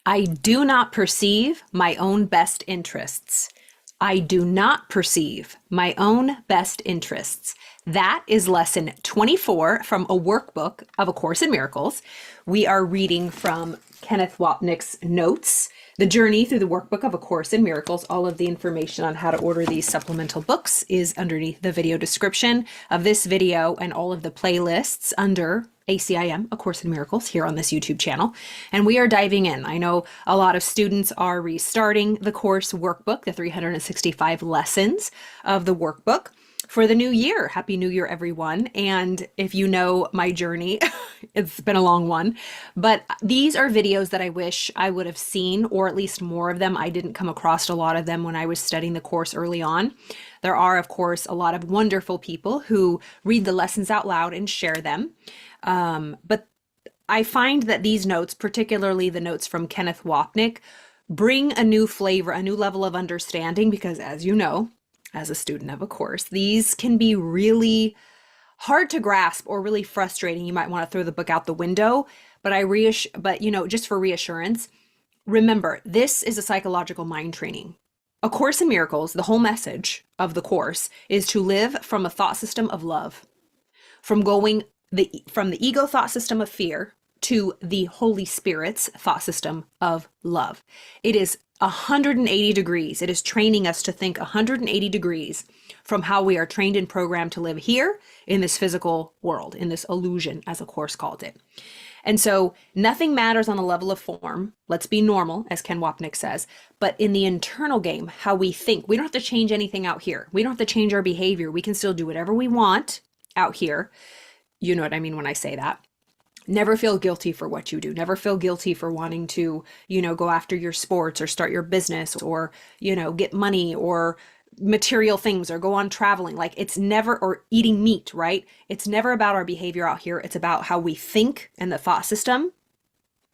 I do not perceive my own best interests. I do not perceive my own best interests. That is lesson 24 from a workbook of A Course in Miracles. We are reading from Kenneth Wapnick's notes, The Journey Through the Workbook of A Course in Miracles. All of the information on how to order these supplemental books is underneath the video description of this video and all of the playlists under ACIM, A Course in Miracles, here on this YouTube channel. And we are diving in. I know a lot of students are restarting the course workbook, the 365 lessons of the workbook for the new year. Happy New Year, everyone. And if you know my journey, it's been a long one, but these are videos that I wish I would have seen, or at least more of them. I didn't come across a lot of them when I was studying the course early on. There are, of course, a lot of wonderful people who read the lessons out loud and share them. But I find that these notes, particularly the notes from Kenneth Wapnick, bring a new flavor, a new level of understanding, because as you know, as a student of a course, these can be really hard to grasp or really frustrating. You might want to throw the book out the window, but just for reassurance, remember, this is a psychological mind training. A Course in Miracles, the whole message of the course is to live from a thought system of love, from the ego thought system of fear to the Holy Spirit's thought system of love. It is 180 degrees. It is training us to think 180 degrees from how we are trained and programmed to live here in this physical world, in this illusion, as a course called it. And so nothing matters on a level of form. Let's be normal, as Ken Wapnick says, but in the internal game, how we think, we don't have to change anything out here. We don't have to change our behavior. We can still do whatever we want out here. You know what I mean when I say that. Never feel guilty for what you do. Never feel guilty for wanting to, go after your sports or start your business or, get money or material things or go on traveling. Like it's never, or eating meat, right? It's never about our behavior out here. It's about how we think and the thought system,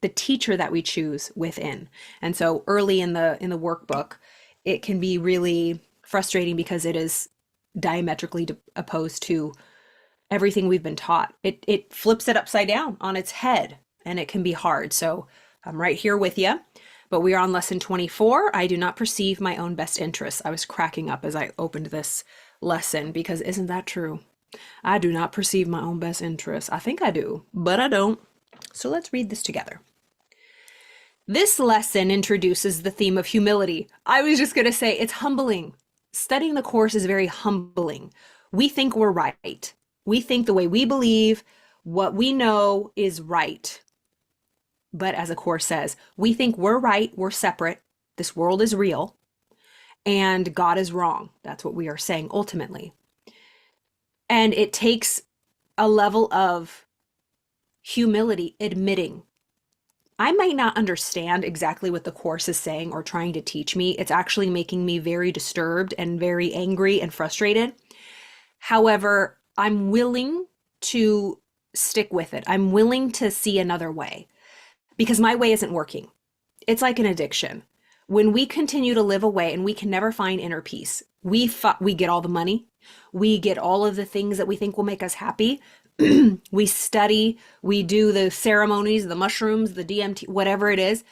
the teacher that we choose within. And so early in the workbook, it can be really frustrating because it is diametrically opposed to everything we've been taught. It flips it upside down on its head, and it can be hard. So I'm right here with you, but we are on lesson 24. I do not perceive my own best interests. I was cracking up as I opened this lesson because isn't that true? I do not perceive my own best interests. I think I do, but I don't. So let's read this together. This lesson introduces the theme of humility. I was just going to say it's humbling. Studying the course is very humbling. We think we're right. We think the way we believe, what we know is right. But as a course says, we think we're right, we're separate, this world is real, and God is wrong. That's what we are saying ultimately. And it takes a level of humility, admitting, I might not understand exactly what the course is saying or trying to teach me. It's actually making me very disturbed and very angry and frustrated. However, I'm willing to stick with it. I'm willing to see another way because my way isn't working. It's like an addiction. When we continue to live a way and we can never find inner peace, we get all the money, we get all of the things that we think will make us happy. We study, we do the ceremonies, the mushrooms, the DMT, whatever it is,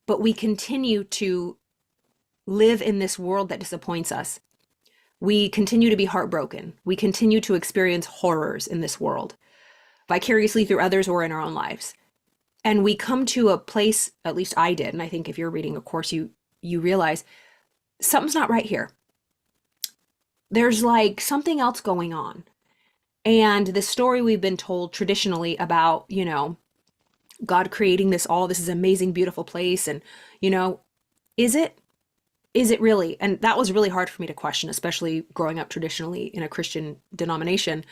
but we continue to live in this world that disappoints us. We continue to be heartbroken. We continue to experience horrors in this world, vicariously through others or in our own lives. And we come to a place, at least I did, and I think if you're reading a course, you realize something's not right here. There's like something else going on. And the story we've been told traditionally about, God creating this is amazing, beautiful place. And, is it? Is it really? And that was really hard for me to question, especially growing up traditionally in a Christian denomination.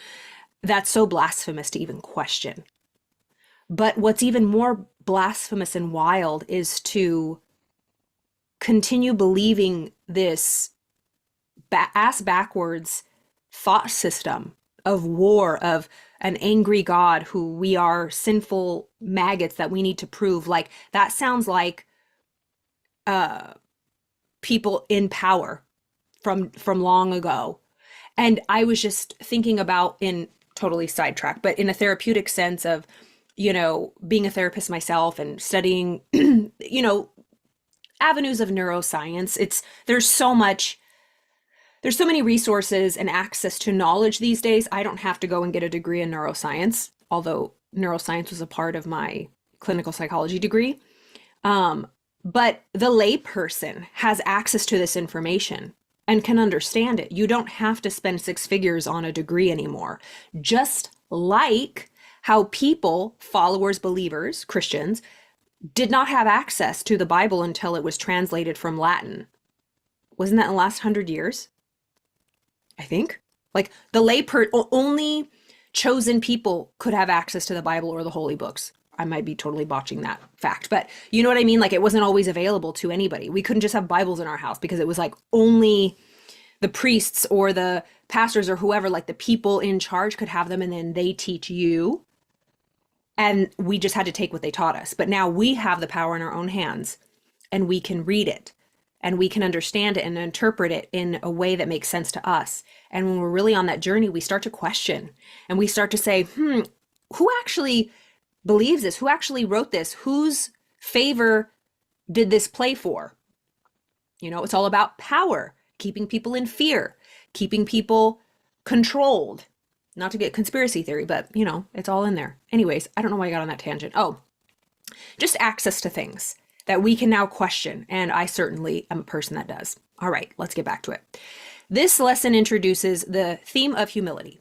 That's so blasphemous to even question. But what's even more blasphemous and wild is to continue believing this ass backwards thought system of war, of an angry God who we are sinful maggots that we need to prove. Like that sounds like people in power from long ago. And I was just thinking about, in totally sidetracked, but in a therapeutic sense of being a therapist myself and studying, avenues of neuroscience, there's so many resources and access to knowledge these days. I don't have to go and get a degree in neuroscience, although neuroscience was a part of my clinical psychology degree. But the layperson has access to this information and can understand it. You don't have to spend six figures on a degree anymore. Just like how people, followers, believers, Christians, did not have access to the Bible until it was translated from Latin. Wasn't that in the last 100 years? I think. Like only chosen people could have access to the Bible or the holy books. I might be totally botching that fact, but you know what I mean? Like, it wasn't always available to anybody. We couldn't just have Bibles in our house because it was like only the priests or the pastors or whoever, like the people in charge, could have them, and then they teach you. And we just had to take what they taught us. But now we have the power in our own hands, and we can read it, and we can understand it and interpret it in a way that makes sense to us. And when we're really on that journey, we start to question, and we start to say, who actually believes this? Who actually wrote this? Whose favor did this play for? It's all about power, keeping people in fear, keeping people controlled. Not to get conspiracy theory, but it's all in there. Anyways, I don't know why I got on that tangent. Oh, just access to things that we can now question. And I certainly am a person that does. All right, let's get back to it. This lesson introduces the theme of humility.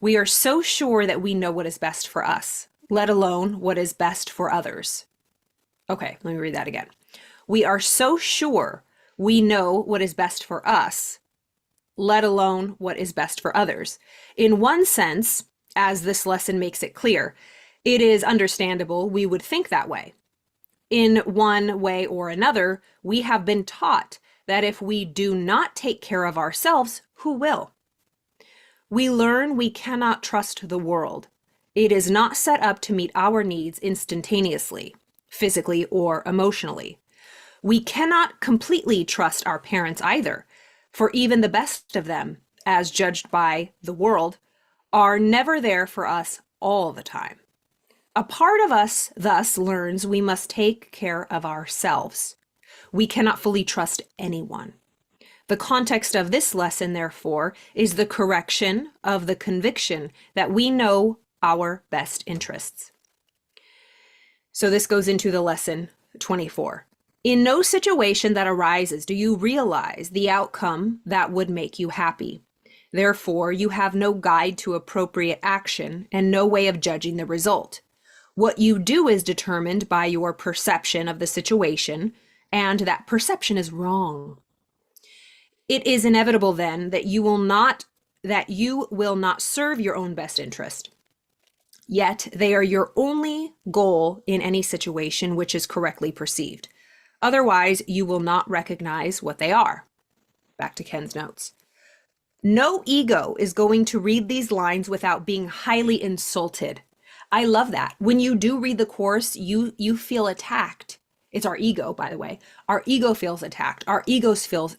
We are so sure that we know what is best for us, let alone what is best for others. Okay, let me read that again. We are so sure we know what is best for us, let alone what is best for others. In one sense, as this lesson makes it clear, it is understandable we would think that way. In one way or another, we have been taught that if we do not take care of ourselves, who will? We learn we cannot trust the world. It is not set up to meet our needs instantaneously, physically or emotionally. We cannot completely trust our parents either, for even the best of them, as judged by the world, are never there for us all the time. A part of us thus learns we must take care of ourselves. We cannot fully trust anyone. The context of this lesson, therefore, is the correction of the conviction that we know our best interests. So this goes into the lesson 24. In no situation that arises do you realize the outcome that would make you happy. Therefore, you have no guide to appropriate action and no way of judging the result. What you do is determined by your perception of the situation, and that perception is wrong. It is inevitable then that you will not serve your own best interest. Yet they are your only goal in any situation which is correctly perceived. Otherwise, you will not recognize what they are. Back to Ken's notes. No ego is going to read these lines without being highly insulted. I love that. When you do read the course, you feel attacked. It's our ego, by the way. Our ego feels attacked. Our ego feels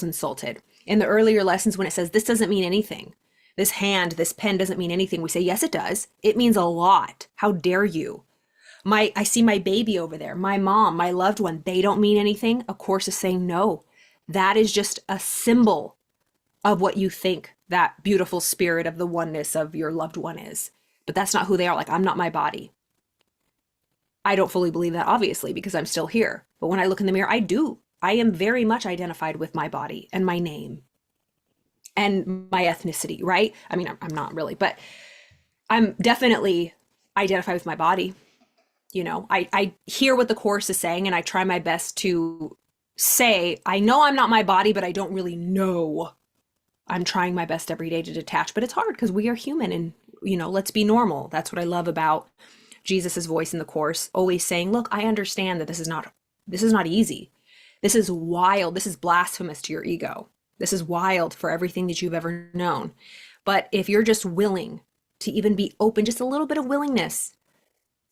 insulted. In the earlier lessons, when it says this doesn't mean anything, this pen doesn't mean anything, we say, yes, it does. It means a lot. How dare you? I see my baby over there, my mom, my loved one, they don't mean anything. A course is saying no. That is just a symbol of what you think that beautiful spirit of the oneness of your loved one is. But that's not who they are. Like, I'm not my body. I don't fully believe that, obviously, because I'm still here. But when I look in the mirror, I do. I am very much identified with my body and my name and my ethnicity, right? I mean, I'm not really, but I'm definitely identified with my body. I hear what the course is saying, and I try my best to say, I know I'm not my body, but I don't really know. I'm trying my best every day to detach, but it's hard because we are human, and, let's be normal. That's what I love about Jesus's voice in the course, always saying, look, I understand that this is not easy. This is wild. This is blasphemous to your ego. This is wild for everything that you've ever known. But if you're just willing to even be open, just a little bit of willingness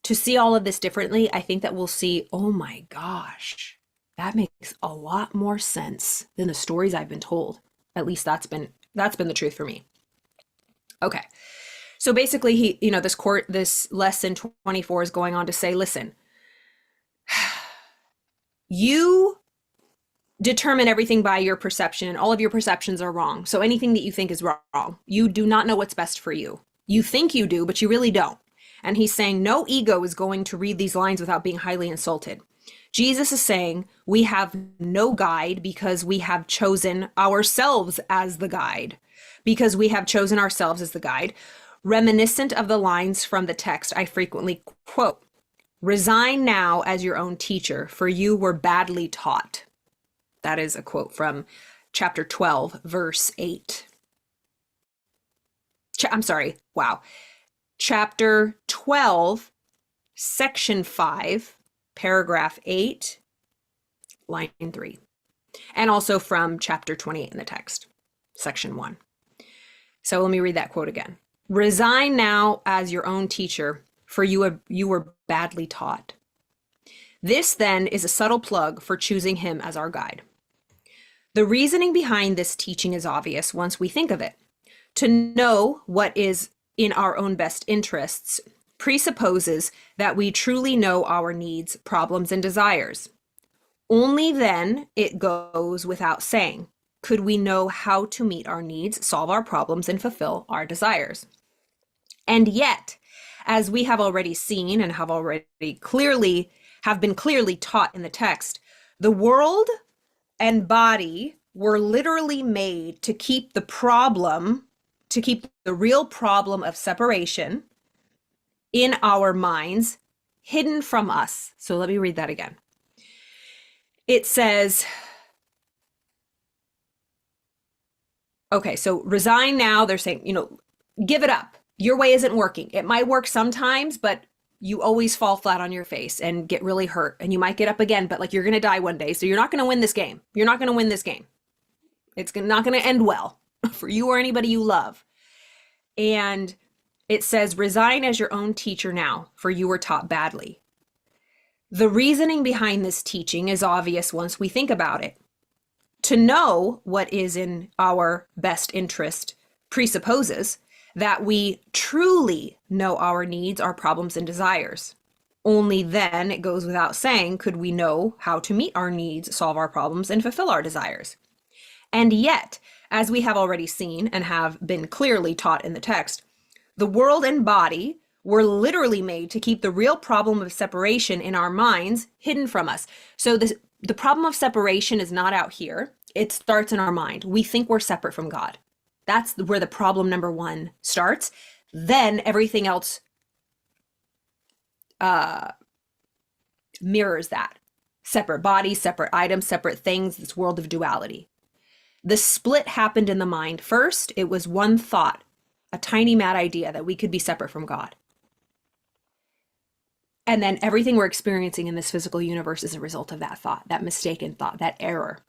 to see all of this differently, I think that we'll see, oh my gosh, that makes a lot more sense than the stories I've been told. At least that's been the truth for me. Okay. So basically, this lesson 24 is going on to say, listen, you determine everything by your perception, and all of your perceptions are wrong. So anything that you think is wrong, you do not know what's best for you. You think you do, but you really don't. And he's saying no ego is going to read these lines without being highly insulted. Jesus is saying we have no guide because we have chosen ourselves as the guide. Because we have chosen ourselves as the guide. Reminiscent of the lines from the text I frequently quote, "Resign now as your own teacher, for you were badly taught." That is a quote from chapter 12, verse 8. Chapter 12, section 5, paragraph 8, line 3. And also from chapter 28 in the text, section 1. So let me read that quote again. "Resign now as your own teacher, for you were badly taught." This then is a subtle plug for choosing him as our guide. The reasoning behind this teaching is obvious once we think of it. To know what is in our own best interests presupposes that we truly know our needs, problems, and desires. Only then, it goes without saying, could we know how to meet our needs, solve our problems, and fulfill our desires. And yet, as we have already seen and have been clearly taught in the text, the world and body were literally made to keep the real problem of separation in our minds hidden from us. So let me read that again. It says, okay, so resign now. They're saying, give it up. Your way isn't working. It might work sometimes, but you always fall flat on your face and get really hurt. And you might get up again, but you're going to die one day. So you're not going to win this game. You're not going to win this game. It's not going to end well for you or anybody you love. And it says, resign as your own teacher now, for you were taught badly. The reasoning behind this teaching is obvious once we think about it. To know what is in our best interest presupposes that we truly know our needs, our problems, and desires. Only then, it goes without saying, could we know how to meet our needs, solve our problems, and fulfill our desires. And yet, as we have already seen and have been clearly taught in the text, the world and body were literally made to keep the real problem of separation in our minds hidden from us. So the problem of separation is not out here. It starts in our mind. We think we're separate from God. That's where the problem number one starts. Then everything else mirrors that. Separate bodies, separate items, separate things, this world of duality. The split happened in the mind. First, it was one thought, a tiny mad idea that we could be separate from God. And then everything we're experiencing in this physical universe is a result of that thought, that mistaken thought, that error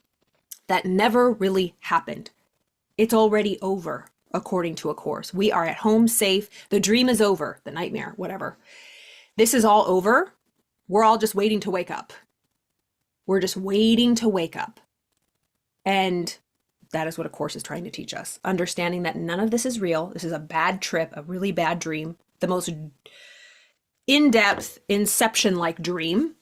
that never really happened. It's already over, according to A Course. We are at home, safe. The dream is over, the nightmare, whatever. This is all over. We're all just waiting to wake up. We're just waiting to wake up. And that is what A Course is trying to teach us. Understanding that none of this is real. This is a bad trip, a really bad dream. The most in-depth, Inception-like dream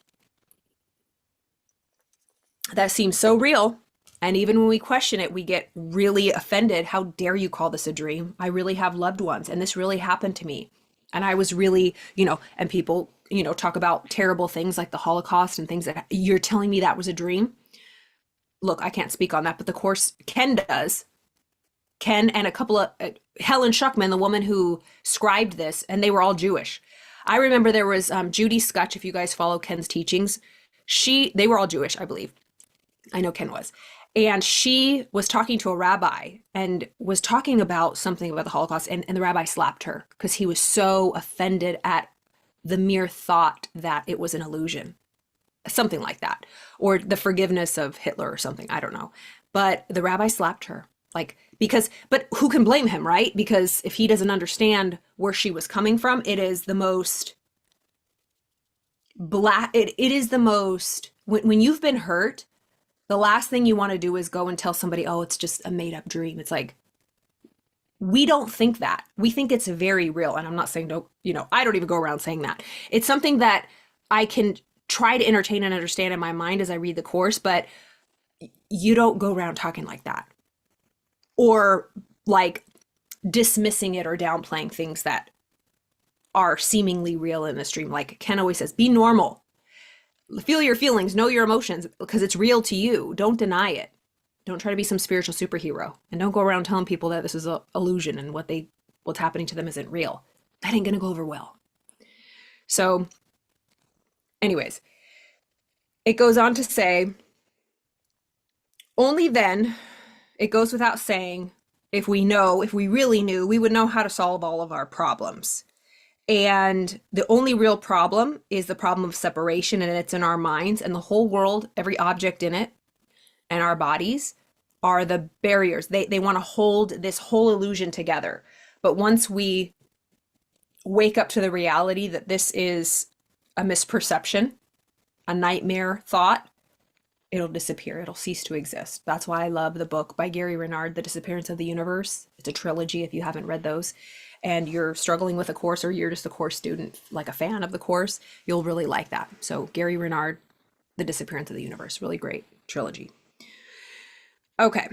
that seems so real. And even when we question it, we get really offended. How dare you call this a dream? I really have loved ones, and this really happened to me. And I was really, and people, talk about terrible things like the Holocaust and things that you're telling me that was a dream. Look, I can't speak on that, but the Course, Ken does. Ken and a couple of, Helen Schuckman, the woman who scribed this, and they were all Jewish. I remember there was Judy Scutch, if you guys follow Ken's teachings, they were all Jewish, I believe. I know Ken was. And she was talking to a rabbi and was talking about something about the Holocaust, and the rabbi slapped her because he was so offended at the mere thought that it was an illusion. Something like that. Or the forgiveness of Hitler or something. I don't know. But the rabbi slapped her. But who can blame him, right? Because if he doesn't understand where she was coming from, it is the most it is the most, when you've been hurt, the last thing you want to do is go and tell somebody, oh, it's just a made up dream. It's like, We don't think that. We think it's very real. And I'm not saying don't, I don't even go around saying that. It's something that I can try to entertain and understand in my mind as I read the course, but you don't go around talking like that or like dismissing it or downplaying things that are seemingly real in the stream. Like Ken always says, be normal. Feel your feelings, know your emotions because it's real to you. Don't deny it. Don't try to be some spiritual superhero, and don't go around telling people that this is an illusion and what's happening to them isn't real. That ain't gonna go over well. So anyways, it goes on to say, only then, it goes without saying, if we really knew, we would know how to solve all of our problems. And the only real problem is the problem of separation, and it's in our minds, and the whole world, every object in it, and our bodies are the barriers. They want to hold this whole illusion together. But once we wake up to the reality that this is a misperception, a nightmare thought, it'll disappear. It'll cease to exist. That's why I love the book by Gary Renard, The Disappearance of the Universe. It's a trilogy if you haven't read those and you're struggling with a course or you're just a course student, like a fan of the course, you'll really like that. So Gary Renard, The Disappearance of the Universe, really great trilogy. Okay.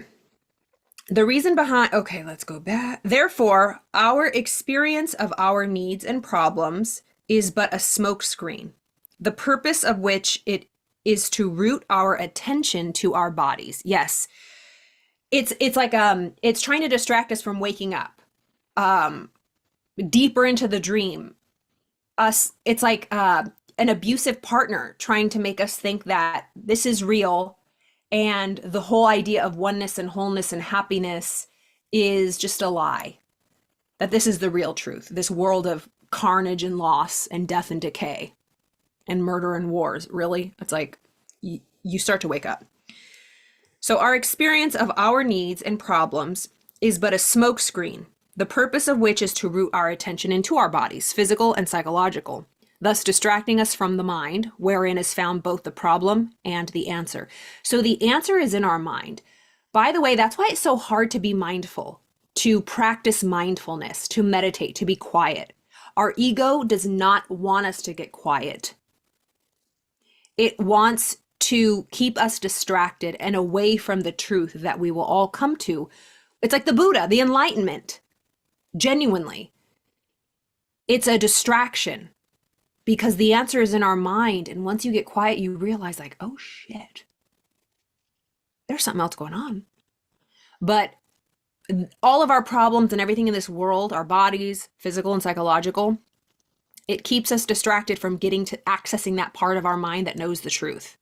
The reason behind, okay, let's go back. Therefore, our experience of our needs and problems is but a smokescreen, the purpose of which it is to root our attention to our bodies. Yes. It's like it's trying to distract us from waking up. Deeper into the dream. It's like an abusive partner trying to make us think that this is real and the whole idea of oneness and wholeness and happiness is just a lie. That this is the real truth. This world of carnage and loss and death and decay and murder and wars. Really? It's like you start to wake up. So our experience of our needs and problems is but a smokescreen, the purpose of which is to root our attention into our bodies, physical and psychological, thus distracting us from the mind, wherein is found both the problem and the answer. So the answer is in our mind. By the way, that's why it's so hard to be mindful, to practice mindfulness, to meditate, to be quiet. Our ego does not want us to get quiet. It wants to keep us distracted and away from the truth that we will all come to. It's like the Buddha, the enlightenment. Genuinely. It's a distraction because the answer is in our mind. And once you get quiet, you realize like, oh shit, there's something else going on. But all of our problems and everything in this world, our bodies, physical and psychological, it keeps us distracted from getting to accessing that part of our mind that knows the truth,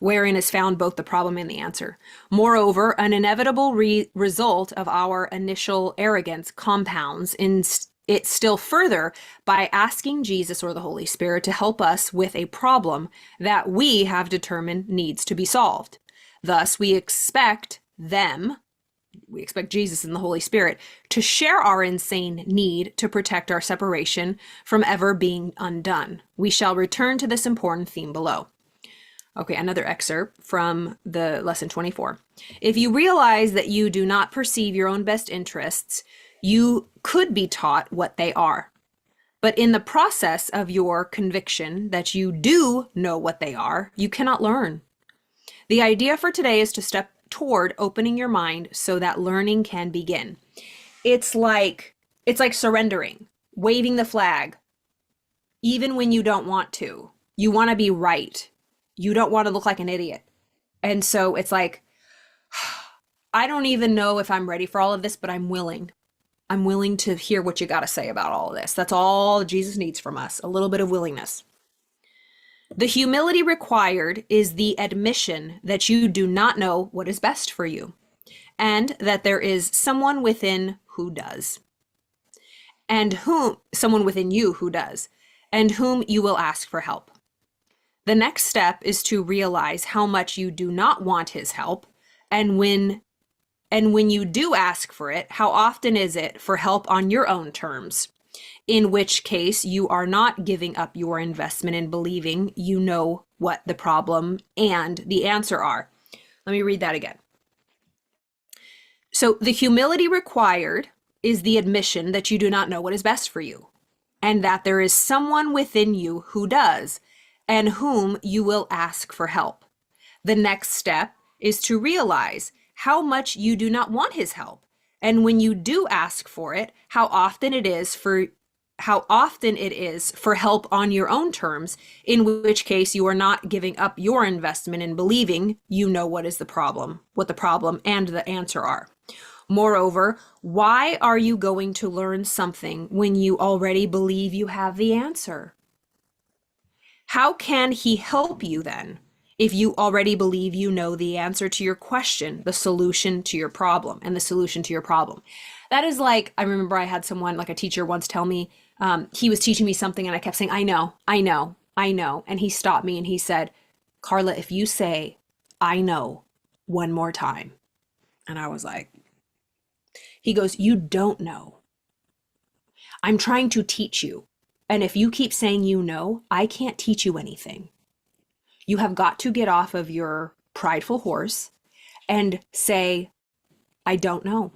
wherein is found both the problem and the answer. Moreover, an inevitable result of our initial arrogance compounds in it still further by asking Jesus or the Holy Spirit to help us with a problem that we have determined needs to be solved. Thus, we expect Jesus and the Holy Spirit to share our insane need to protect our separation from ever being undone. We shall return to this important theme below. Okay, another excerpt from the lesson 24. If you realize that you do not perceive your own best interests, you could be taught what they are. But in the process of your conviction that you do know what they are, you cannot learn. The idea for today is to step toward opening your mind so that learning can begin. It's like surrendering, waving the flag, even when you don't want to. You want to be right. You don't want to look like an idiot. And so it's like, I don't even know if I'm ready for all of this, but I'm willing. I'm willing to hear what you got to say about all of this. That's all Jesus needs from us, a little bit of willingness. The humility required is the admission that you do not know what is best for you, and that there is someone within who does, someone within you who does, and whom you will ask for help. The next step is to realize how much you do not want his help, and when you do ask for it, how often is it for help on your own terms, in which case you are not giving up your investment in believing you know what the problem and the answer are. Let me read that again. So the humility required is the admission that you do not know what is best for you, and that there is someone within you who does, and whom you will ask for help. The next step is to realize how much you do not want his help. And when you do ask for it, how often it is for help on your own terms, in which case you are not giving up your investment in believing you know what the problem and the answer are. Moreover, why are you going to learn something when you already believe you have the answer? How can he help you then, if you already believe you know the answer to your question, the solution to your problem, and the solution to your problem? That is like, I remember I had someone, like a teacher once tell me, he was teaching me something and I kept saying, I know. And he stopped me and he said, Carla, if you say, I know, one more time. And I was like, he goes, you don't know. I'm trying to teach you. And if you keep saying you know, I can't teach you anything. You have got to get off of your prideful horse and say, I don't know.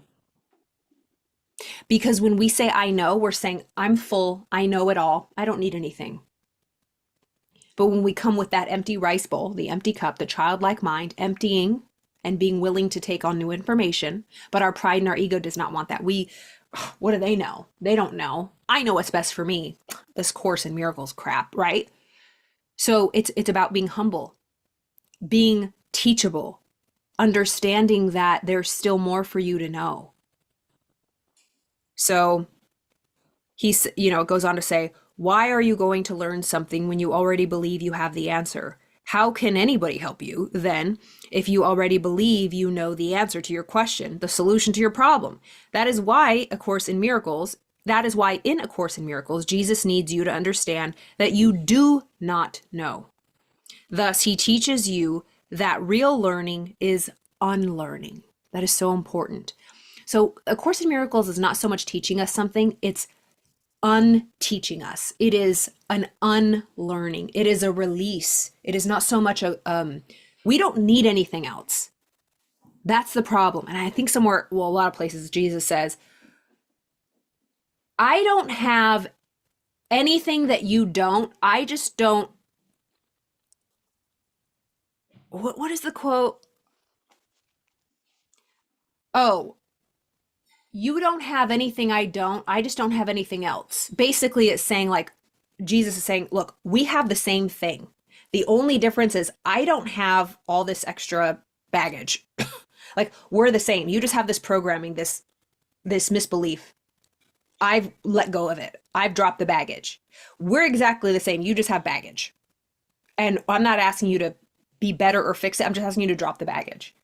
Because when we say I know, we're saying I'm full, I know it all, I don't need anything. But when we come with that empty rice bowl, the empty cup, the childlike mind, emptying and being willing to take on new information, but our pride and our ego does not want that. What do they know? They don't know. I know what's best for me. This Course in Miracles crap, right? So it's about being humble, being teachable, understanding that there's still more for you to know. So it goes on to say, why are you going to learn something when you already believe you have the answer? How can anybody help you then if you already believe you know the answer to your question, the solution to your problem? That is why in A Course in Miracles, Jesus needs you to understand that you do not know. Thus, he teaches you that real learning is unlearning. That is so important. So A Course in Miracles is not so much teaching us something, it's unteaching us. It is an unlearning. It is a release. It is not so much we don't need anything else. That's the problem. And I think a lot of places Jesus says, I don't have anything that you don't. I just don't. What is the quote? Oh, you don't have anything I don't. I just don't have anything else. Basically, it's saying, like, Jesus is saying, look, we have the same thing. The only difference is I don't have all this extra baggage. Like, we're the same. You just have this programming, this misbelief. I've let go of it. I've dropped the baggage. We're exactly the same. You just have baggage. And I'm not asking you to be better or fix it. I'm just asking you to drop the baggage.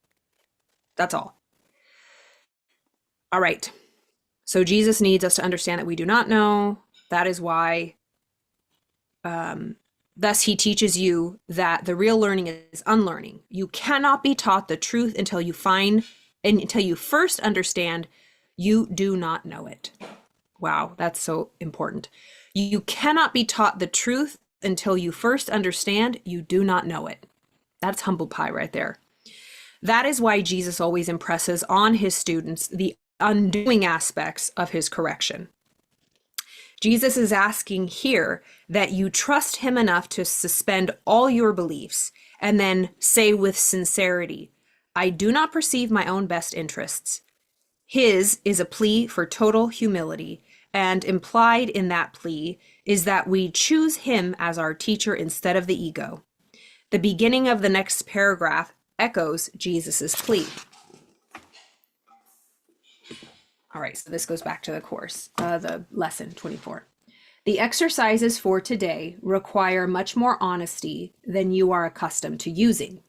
That's all. All right. So Jesus needs us to understand that we do not know. That is why, thus he teaches you that the real learning is unlearning. You cannot be taught the truth until you first understand you do not know it. Wow, that's so important. You cannot be taught the truth until you first understand you do not know it. That's humble pie right there. That is why Jesus always impresses on his students the undoing aspects of his correction. Jesus is asking here that you trust him enough to suspend all your beliefs and then say with sincerity, I do not perceive my own best interests. His is a plea for total humility, and implied in that plea is that we choose him as our teacher instead of the ego. The beginning of the next paragraph echoes Jesus's plea. All right, so this goes back to the course, the lesson 24. The exercises for today require much more honesty than you are accustomed to using.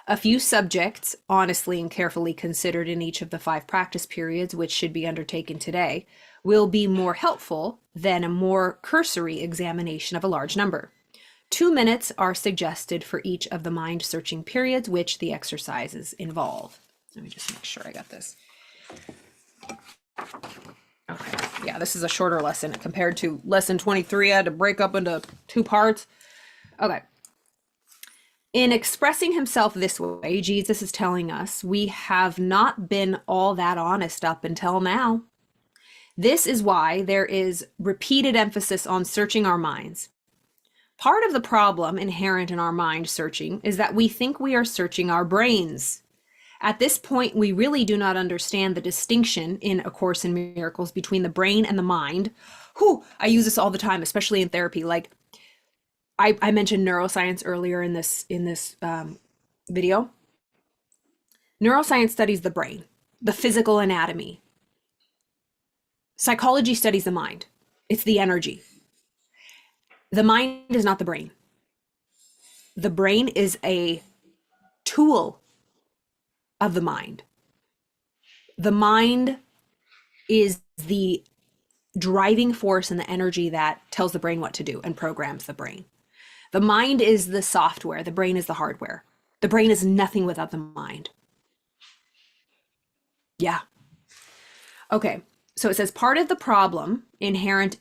A few subjects, honestly and carefully considered in each of the 5 practice periods, which should be undertaken today, will be more helpful than a more cursory examination of a large number. 2 minutes are suggested for each of the mind-searching periods, which the exercises involve. Let me just make sure I got this. Okay, yeah, this is a shorter lesson compared to lesson 23. I had to break up into 2 parts. Okay. In expressing himself this way, Jesus is telling us we have not been all that honest up until now. This is why there is repeated emphasis on searching our minds. Part of the problem inherent in our mind searching is that we think we are searching our brains. At this point, we really do not understand the distinction in A Course in Miracles between the brain and the mind. I use this all the time, especially in therapy. Like I mentioned neuroscience earlier in this video. Neuroscience studies the brain, the physical anatomy. Psychology studies the mind. It's the energy. The mind is not the brain. The brain is a tool of the mind. The mind is the driving force and the energy that tells the brain what to do and programs the brain. The mind is the software. The brain is the hardware. The brain is nothing without the mind. Yeah. Okay. So it says part of the problem inherent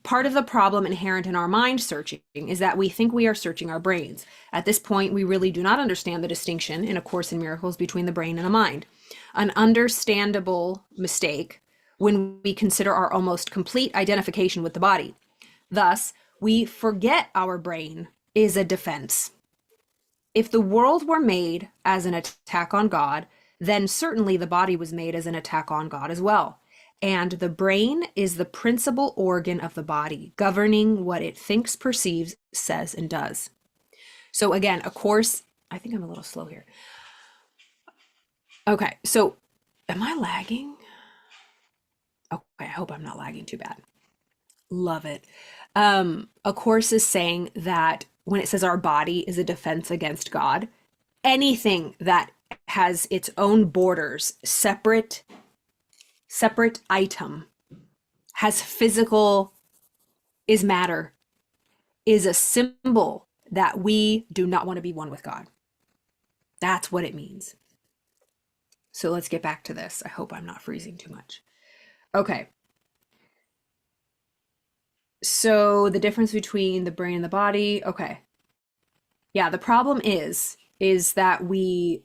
in our mind searching is that we think we are searching our brains. At this point, we really do not understand the distinction in A Course in Miracles between the brain and the mind. An understandable mistake when we consider our almost complete identification with the body. Thus, we forget our brain is a defense. If the world were made as an attack on God, then certainly the body was made as an attack on God as well. And the brain is the principal organ of the body, governing what it thinks, perceives, says, and does. So again, A Course, I think I'm a little slow here. Okay, so am I lagging? Okay, I hope I'm not lagging too bad. Love it. A Course is saying that when it says our body is a defense against God, anything that has its own borders, separate item, has physical, is matter, is a symbol that we do not want to be one with God. That's what it means. So let's get back to this. I hope I'm not freezing too much. Okay. So the difference between the brain and the body. Okay. Yeah, the problem is that we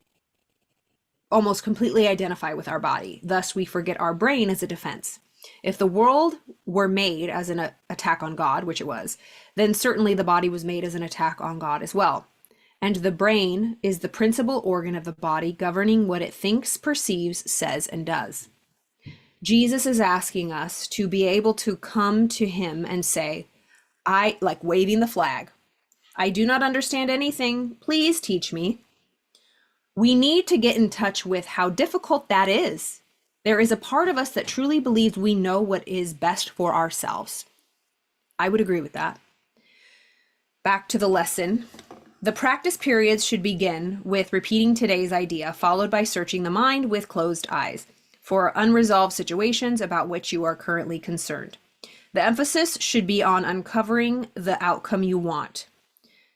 almost completely identify with our body. Thus, we forget our brain as a defense. If the world were made as an attack on God, which it was, then certainly the body was made as an attack on God as well. And the brain is the principal organ of the body, governing what it thinks, perceives, says, and does. Jesus is asking us to be able to come to him and say, like waving the flag, I do not understand anything. Please teach me. We need to get in touch with how difficult that is. There is a part of us that truly believes we know what is best for ourselves. I would agree with that. Back to the lesson. The practice periods should begin with repeating today's idea, followed by searching the mind with closed eyes for unresolved situations about which you are currently concerned. The emphasis should be on uncovering the outcome you want.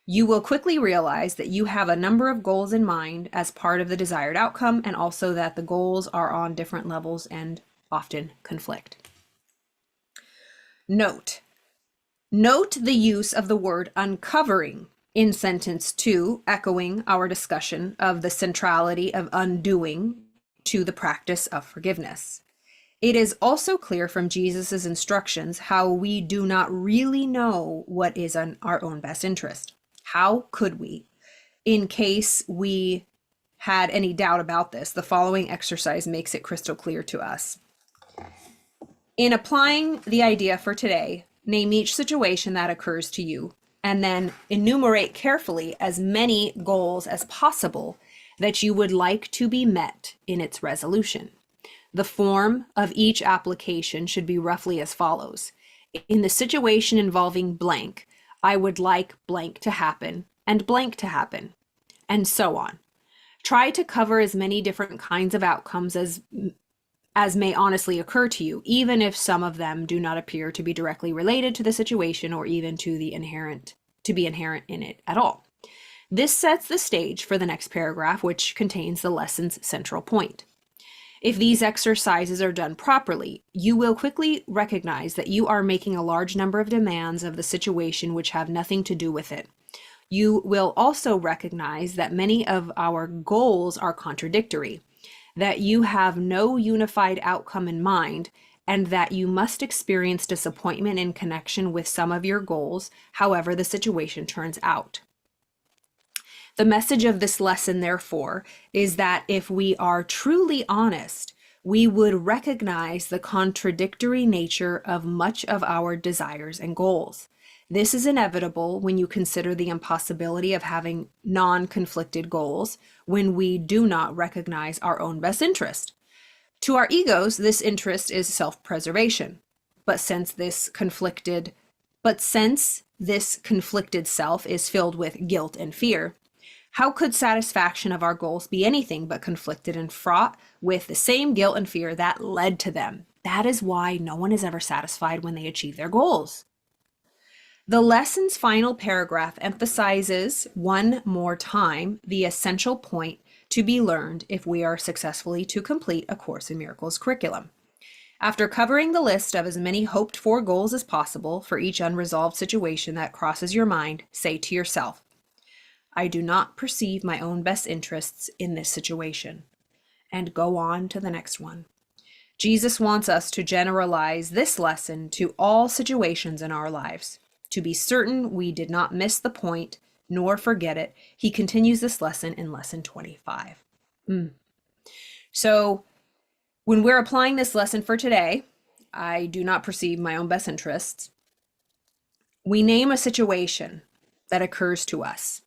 You will quickly realize that you have a number of goals in mind as part of the desired outcome, and also that the goals are on different levels and often conflict. Note the use of the word uncovering in sentence 2, echoing our discussion of the centrality of undoing to the practice of forgiveness. It is also clear from Jesus's instructions how we do not really know what is in our own best interest. How could we? In case we had any doubt about this, the following exercise makes it crystal clear to us. In applying the idea for today, name each situation that occurs to you, and then enumerate carefully as many goals as possible that you would like to be met in its resolution. The form of each application should be roughly as follows. In the situation involving blank, I would like blank to happen, and so on. Try to cover as many different kinds of outcomes as may honestly occur to you, even if some of them do not appear to be directly related to the situation or even to be inherent in it at all. This sets the stage for the next paragraph, which contains the lesson's central point. If these exercises are done properly, you will quickly recognize that you are making a large number of demands of the situation which have nothing to do with it. You will also recognize that many of our goals are contradictory, that you have no unified outcome in mind, and that you must experience disappointment in connection with some of your goals, however the situation turns out. The message of this lesson, therefore, is that if we are truly honest, we would recognize the contradictory nature of much of our desires and goals. This is inevitable when you consider the impossibility of having non-conflicted goals when we do not recognize our own best interest. To our egos, this interest is self-preservation. But since this conflicted self is filled with guilt and fear, how could satisfaction of our goals be anything but conflicted and fraught with the same guilt and fear that led to them? That is why no one is ever satisfied when they achieve their goals. The lesson's final paragraph emphasizes one more time the essential point to be learned if we are successfully to complete A Course in Miracles curriculum. After covering the list of as many hoped-for goals as possible for each unresolved situation that crosses your mind, say to yourself, I do not perceive my own best interests in this situation, and go on to the next one. Jesus wants us to generalize this lesson to all situations in our lives. To be certain we did not miss the point nor forget it, he continues this lesson in lesson 25. So when we're applying this lesson for today, I do not perceive my own best interests. We name a situation that occurs to us,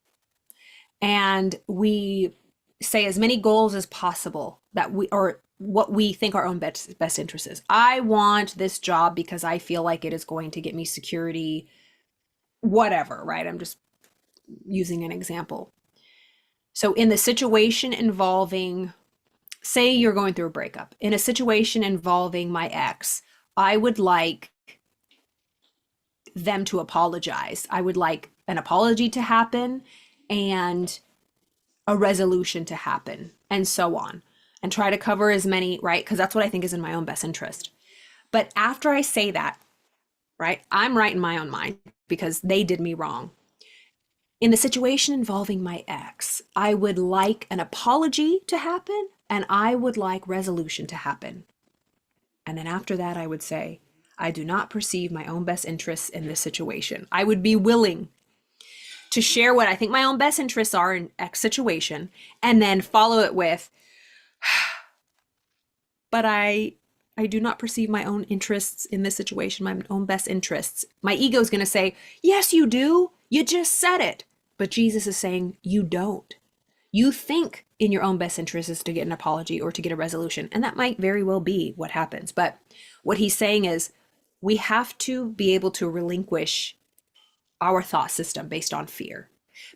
and we say as many goals as possible that or what we think our own best interest is. I want this job because I feel like it is going to get me security, whatever, right? I'm just using an example. So in the situation involving, say you're going through a breakup, in a situation involving my ex, I would like them to apologize. I would like an apology to happen and a resolution to happen, and so on, and try to cover as many, right? Because that's what I think is in my own best interest. But after I say that, right, I'm right in my own mind because they did me wrong. In the situation involving my ex, I would like an apology to happen and I would like resolution to happen. And then after that, I would say, I do not perceive my own best interests in this situation. I would be willing to share what I think my own best interests are in X situation and then follow it with, but I do not perceive my own interests in this situation, my own best interests. My ego is going to say, yes, you do. You just said it. But Jesus is saying, you don't. You think in your own best interest is to get an apology or to get a resolution. And that might very well be what happens. But what he's saying is we have to be able to relinquish our thought system based on fear.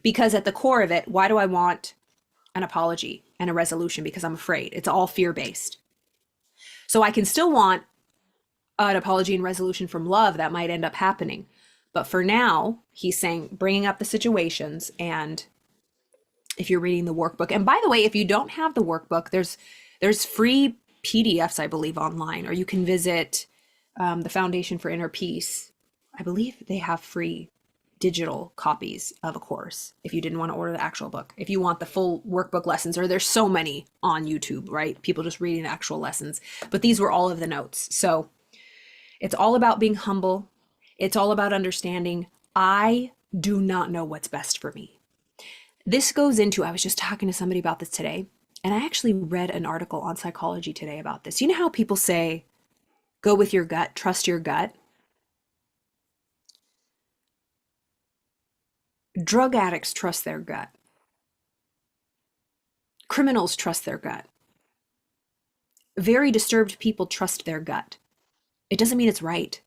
Because at the core of it, why do I want an apology and a resolution? Because I'm afraid. It's all fear-based. So I can still want an apology and resolution from love that might end up happening. But for now, he's saying, bringing up the situations. And if you're reading the workbook, and by the way, if you don't have the workbook, there's free PDFs, I believe, online, or you can visit the Foundation for Inner Peace. I believe they have free digital copies of A Course if you didn't want to order the actual book. If you want the full workbook lessons, or there's so many on YouTube, right? People just reading the actual lessons. But these were all of the notes. So it's all about being humble. It's all about understanding I do not know what's best for me. This goes into, I was just talking to somebody about this today, and I actually read an article on Psychology Today about this. You know how people say, go with your gut, trust your gut? Drug addicts trust their gut. Criminals trust their gut. Very disturbed people trust their gut. It doesn't mean it's right.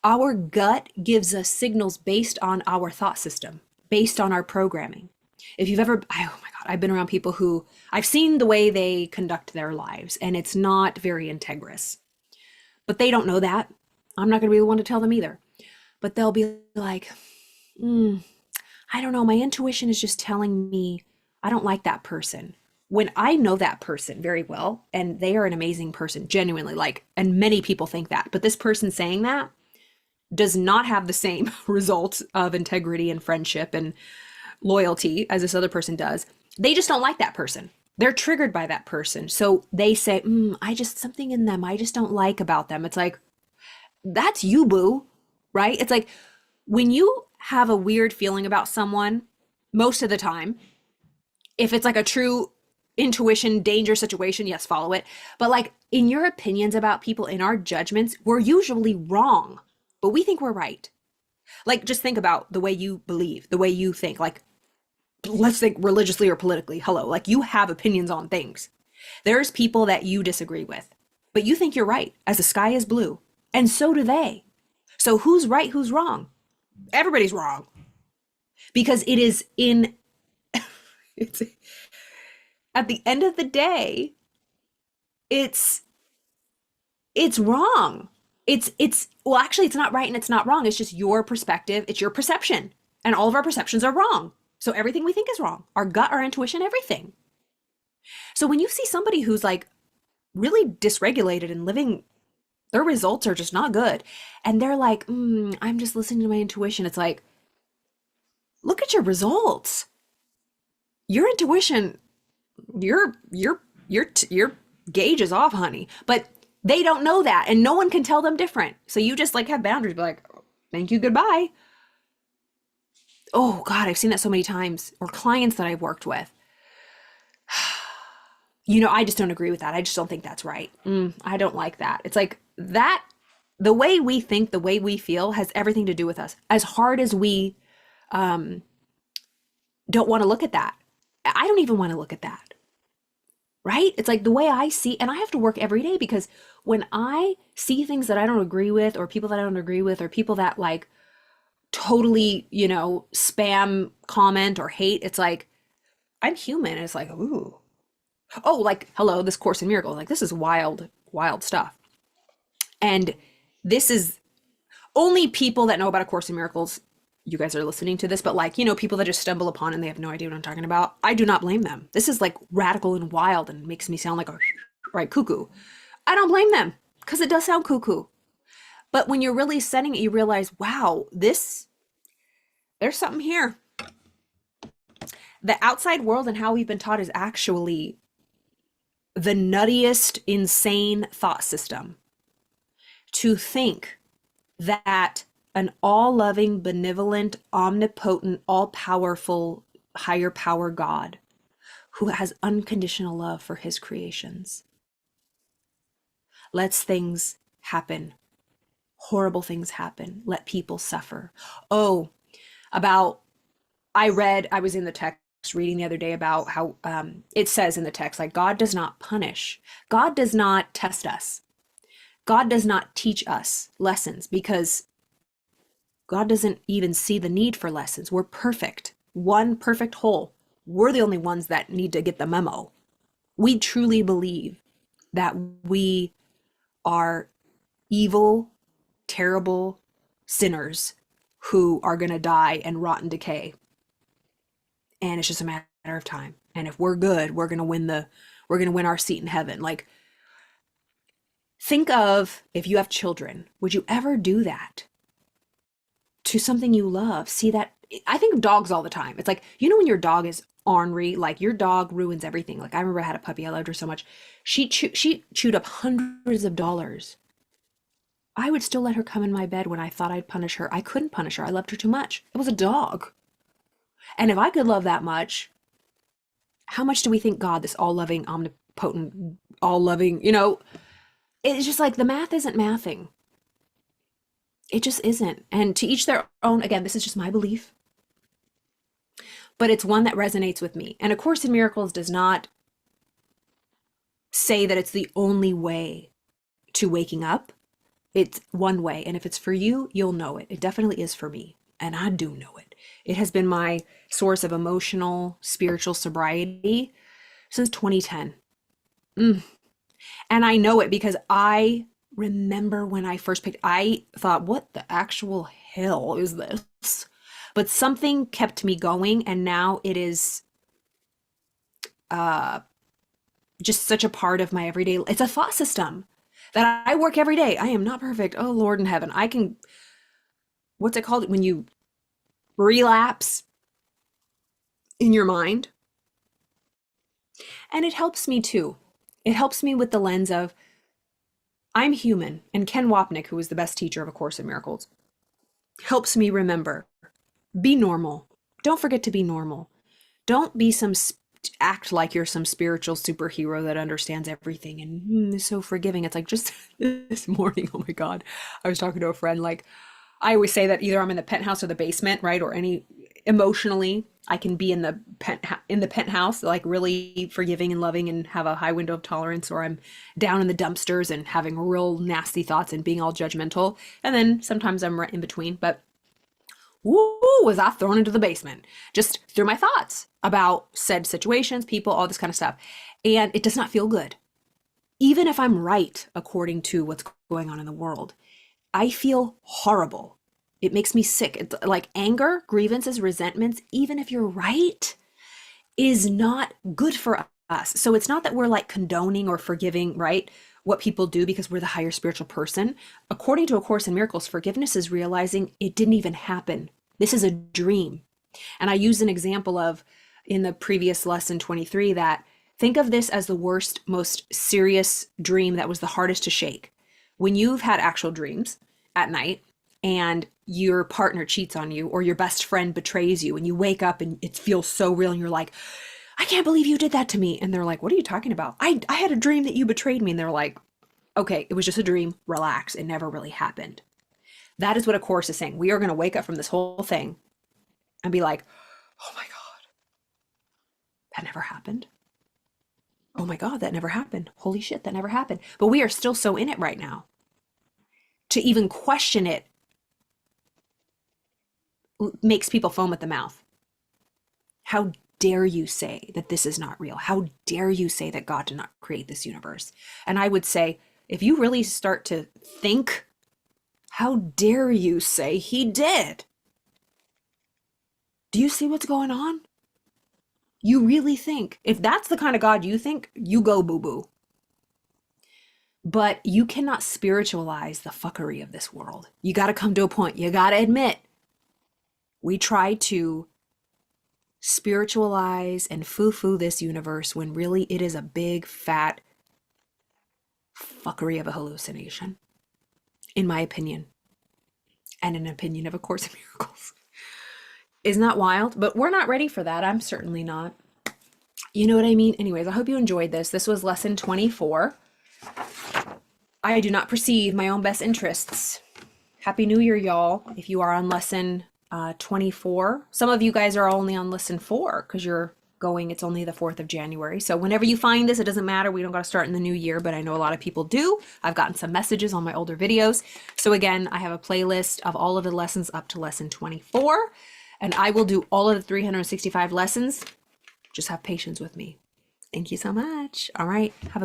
Our gut gives us signals based on our thought system, based on our programming. If you've ever, oh my God, I've been around people who, I've seen the way they conduct their lives, and it's not very integrous. But they don't know that. I'm not going to be the one to tell them either. But they'll be like, I don't know, my intuition is just telling me I don't like that person. When I know that person very well, and they are an amazing person, genuinely, like, and many people think that, but this person saying that does not have the same results of integrity and friendship and loyalty as this other person does. They just don't like that person. They're triggered by that person. So they say, something in them I just don't like about them. It's like, that's you, boo, right? It's like when you have a weird feeling about someone, most of the time, if it's like a true intuition danger situation, yes, follow it. But like in your opinions about people, in our judgments, we're usually wrong, but we think we're right. Like just think about the way you believe, the way you think. Like let's think religiously or politically. Hello, like you have opinions on things. There's people that you disagree with, but you think you're right, as the sky is blue, and so do they. So who's right, who's wrong? Everybody's wrong, because it is in it's at the end of the day, it's it's wrong. It's well, actually, it's not right and it's not wrong. It's just your perspective. It's your perception, and all of our perceptions are wrong. So everything we think is wrong. Our gut, our intuition, everything. So when you see somebody who's like really dysregulated and living, their results are just not good, and they're like, I'm just listening to my intuition. It's like, look at your results. Your intuition, your gauge is off, honey. But they don't know that, and no one can tell them different. So you just like have boundaries, be like, thank you, goodbye. Oh God, I've seen that so many times, or clients that I've worked with. I just don't agree with that. I just don't think that's right. I don't like that. It's like that, the way we think, the way we feel has everything to do with us. As hard as we don't want to look at that, I don't even want to look at that. Right? It's like the way I see, and I have to work every day, because when I see things that I don't agree with, or people that I don't agree with, or people that like totally, spam comment or hate, it's like, I'm human. And it's like, ooh. Oh, like, hello, this Course in Miracles. Like, this is wild, wild stuff. And this is only people that know about A Course in Miracles. You guys are listening to this, but like, people that just stumble upon and they have no idea what I'm talking about. I do not blame them. This is like radical and wild and makes me sound like a right cuckoo. I don't blame them, because it does sound cuckoo. But when you're really setting it, you realize, wow, there's something here. The outside world and how we've been taught is actually the nuttiest, insane thought system. To think that an all-loving, benevolent, omnipotent, all-powerful, higher power God who has unconditional love for his creations lets things happen, horrible things happen, let people suffer. Oh, I was in the text reading the other day about how it says in the text, like, God does not punish. God does not test us. God does not teach us lessons, because God doesn't even see the need for lessons. We're perfect, one perfect whole. We're the only ones that need to get the memo. We truly believe that we are evil, terrible sinners who are going to die and rot and decay. And it's just a matter of time. And if we're good, we're going to win our seat in heaven. Like, think of, if you have children, would you ever do that to something you love? See that? I think of dogs all the time. It's like, when your dog is ornery, like your dog ruins everything. Like, I remember I had a puppy. I loved her so much. She chewed up hundreds of dollars. I would still let her come in my bed when I thought I'd punish her. I couldn't punish her. I loved her too much. It was a dog. And if I could love that much, how much do we think God, this all-loving, omnipotent, all-loving, it's just like the math isn't mathing. It just isn't. And to each their own. Again, this is just my belief, but it's one that resonates with me. And A Course in Miracles does not say that it's the only way to waking up. It's one way. And if it's for you, you'll know it. It definitely is for me. And I do know it. It has been my source of emotional, spiritual sobriety since 2010. And I know it because I remember when I first I thought, what the actual hell is this? But something kept me going, and now it is just such a part of my everyday. It's a thought system that I work every day. I am not perfect. Oh, Lord in heaven. I can, what's it called when you relapse in your mind? And it helps me too. It helps me with the lens of I'm human. And Ken Wapnick, who was the best teacher of A Course in Miracles, helps me remember be normal. Don't forget to be normal. Don't be act like you're some spiritual superhero that understands everything and is so forgiving. It's like just this morning, oh my God, I was talking to a friend. Like, I always say that either I'm in the penthouse or the basement, right? Or emotionally, I can be in the penthouse, like really forgiving and loving and have a high window of tolerance, or I'm down in the dumpsters and having real nasty thoughts and being all judgmental. And then sometimes I'm right in between, but was I thrown into the basement just through my thoughts about said situations, people, all this kind of stuff. And it does not feel good. Even if I'm right, according to what's going on in the world, I feel horrible. It makes me sick. It's like anger, grievances, resentments, even if you're right, is not good for us. So it's not that we're like condoning or forgiving, right? What people do because we're the higher spiritual person. According to A Course in Miracles, forgiveness is realizing it didn't even happen. This is a dream. And I used an example of in the previous lesson 23 that think of this as the worst, most serious dream that was the hardest to shake. When you've had actual dreams at night and your partner cheats on you or your best friend betrays you and you wake up and it feels so real and you're like, I can't believe you did that to me. And they're like, what are you talking about? I had a dream that you betrayed me. And they're like, okay, it was just a dream. Relax. It never really happened. That is what A Course is saying. We are going to wake up from this whole thing and be like, oh my God, that never happened. Oh my God, that never happened. Holy shit, that never happened. But we are still so in it right now. To even question it makes people foam at the mouth. How dare you say that this is not real? How dare you say that God did not create this universe? And I would say, if you really start to think, how dare you say he did? Do you see what's going on? You really think, if that's the kind of God you think, you go boo-boo. But you cannot spiritualize the fuckery of this world. You got to come to a point. You got to admit, we try to spiritualize and foo-foo this universe when really it is a big, fat fuckery of a hallucination, in my opinion, and an opinion of A Course in Miracles. Isn't that wild? But we're not ready for that. I'm certainly not. You know what I mean? Anyways, I hope you enjoyed this. This was lesson 24. I do not perceive my own best interests. Happy New Year, y'all. If you are on lesson 24, some of you guys are only on lesson 4 because you're going, it's only the 4th of January. So whenever you find this, it doesn't matter. We don't got to start in the new year, but I know a lot of people do. I've gotten some messages on my older videos. So again, I have a playlist of all of the lessons up to lesson 24, and I will do all of the 365 lessons. Just have patience with me. Thank you so much. All right. Have a